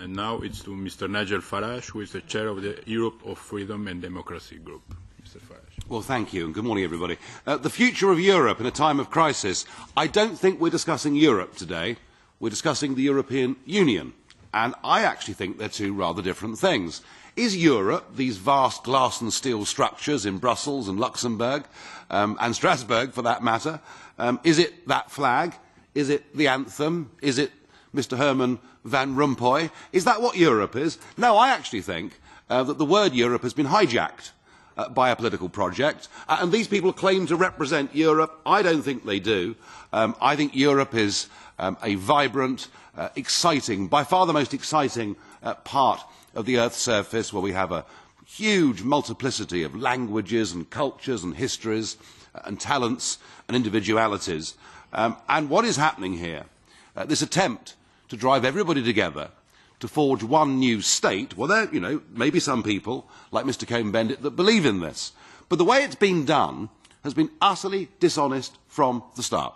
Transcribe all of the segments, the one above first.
And now it's to Mr. Nigel Farage, who is the chair of the Europe of Freedom and Democracy Group. Mr. Farage. Well, thank you, and good morning, everybody. The future of Europe in a time of crisis. I don't think we're discussing Europe today. We're discussing the European Union. And I actually think they're two rather different things. Is Europe, these vast glass and steel structures in Brussels and Luxembourg, and Strasbourg for that matter, is it that flag? Is it the anthem? Is it Mr. Herman Van Rompuy? Is that what Europe is? No, I actually think that the word Europe has been hijacked by a political project, and these people claim to represent Europe. I don't think they do. I think Europe is a vibrant, exciting, by far the most exciting part of the Earth's surface, where we have a huge multiplicity of languages and cultures and histories and talents and individualities. And what is happening here, this attempt to drive everybody together to forge one new state, well, there, maybe some people, like Mr. Cohn-Bendit, that believe in this. But the way it's been done has been utterly dishonest from the start.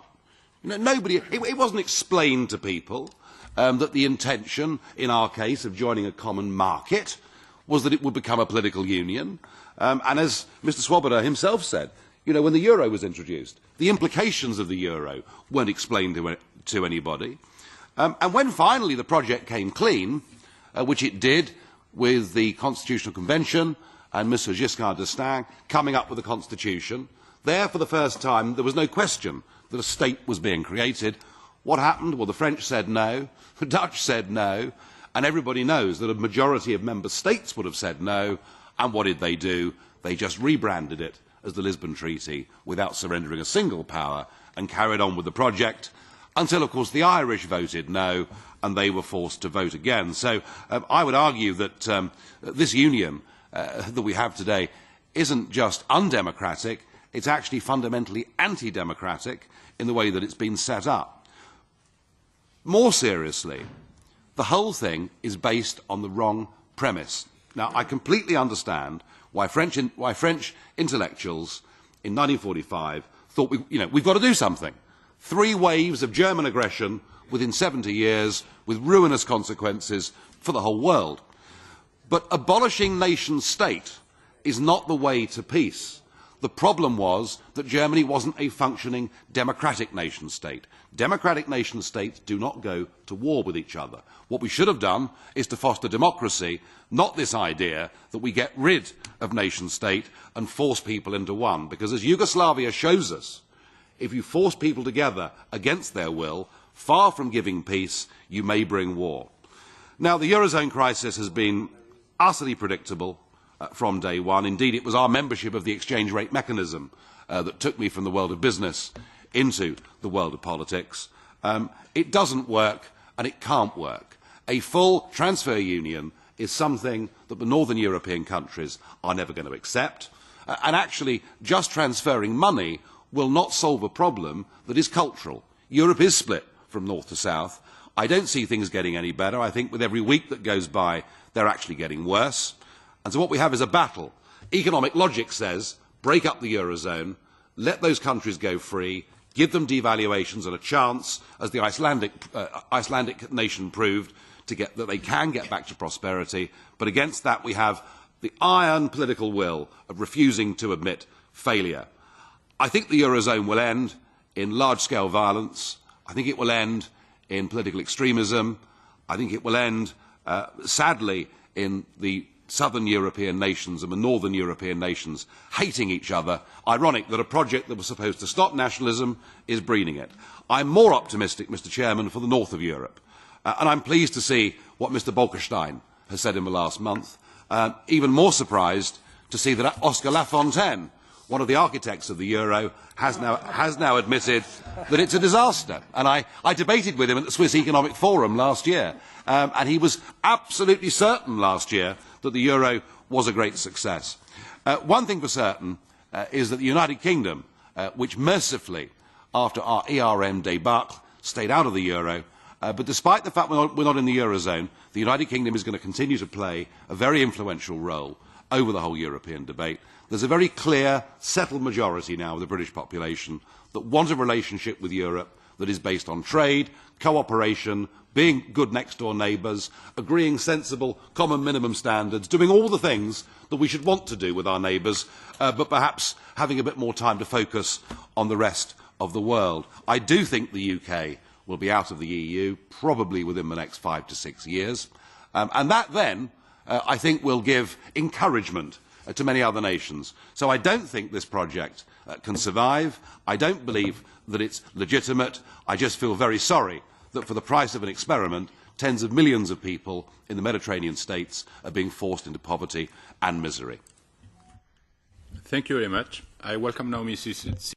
It wasn't explained to people that the intention, in our case, of joining a common market was that it would become a political union. And as Mr. Swoboda himself said, when the euro was introduced, the implications of the euro weren't explained to anybody. And when finally the project came clean, which it did with the Constitutional Convention and Mr. Giscard d'Estaing coming up with a constitution, there for the first time there was no question that a state was being created. What happened? Well, the French said no, the Dutch said no, and everybody knows that a majority of member states would have said no, and what did they do? They just rebranded it as the Lisbon Treaty without surrendering a single power and carried on with the project until, of course, the Irish voted no and they were forced to vote again. So I would argue that this union that we have today isn't just undemocratic, it's actually fundamentally anti-democratic in the way that it's been set up. More seriously, the whole thing is based on the wrong premise. Now, I completely understand why French intellectuals in 1945 thought we've got to do something. 3 waves of German aggression within 70 years with ruinous consequences for the whole world. But abolishing nation state is not the way to peace. The problem was that Germany wasn't a functioning democratic nation state. Democratic nation states do not go to war with each other. What we should have done is to foster democracy, not this idea that we get rid of nation state and force people into one. Because as Yugoslavia shows us, if you force people together against their will, far from giving peace, you may bring war. Now, the Eurozone crisis has been utterly predictable from day one. Indeed, it was our membership of the exchange rate mechanism that took me from the world of business into the world of politics. It doesn't work and it can't work. A full transfer union is something that the northern European countries are never going to accept. And actually, just transferring money will not solve a problem that is cultural. Europe is split from north to south. I don't see things getting any better. I think with every week that goes by, they're actually getting worse. And so what we have is a battle. Economic logic says, break up the Eurozone, let those countries go free, give them devaluations and a chance, as the Icelandic nation proved, that they can get back to prosperity. But against that, we have the iron political will of refusing to admit failure. I think the Eurozone will end in large-scale violence. I think it will end in political extremism. I think it will end, sadly, in the southern European nations and the northern European nations hating each other. Ironic that a project that was supposed to stop nationalism is breeding it. I'm more optimistic, Mr. Chairman, for the north of Europe. And I'm pleased to see what Mr. Bolkestein has said in the last month. Even more surprised to see that Oscar Lafontaine, one of the architects of the euro, has now admitted that it's a disaster. And I debated with him at the Swiss Economic Forum last year, and he was absolutely certain last year that the euro was a great success. One thing for certain is that the United Kingdom, which mercifully, after our ERM debacle, stayed out of the euro, but despite the fact we're not in the eurozone, the United Kingdom is going to continue to play a very influential role over the whole European debate. There's a very clear, settled majority now of the British population that want a relationship with Europe, that is based on trade, cooperation, being good next-door neighbours, agreeing sensible common minimum standards, doing all the things that we should want to do with our neighbours, but perhaps having a bit more time to focus on the rest of the world. I do think the UK will be out of the EU, probably within the next 5 to 6 years, and that then, I think, will give encouragement to many other nations. So I don't think this project can survive. I don't believe that it's legitimate. I just feel very sorry that for the price of an experiment, tens of millions of people in the Mediterranean states are being forced into poverty and misery. Thank you very much. I welcome now Mrs.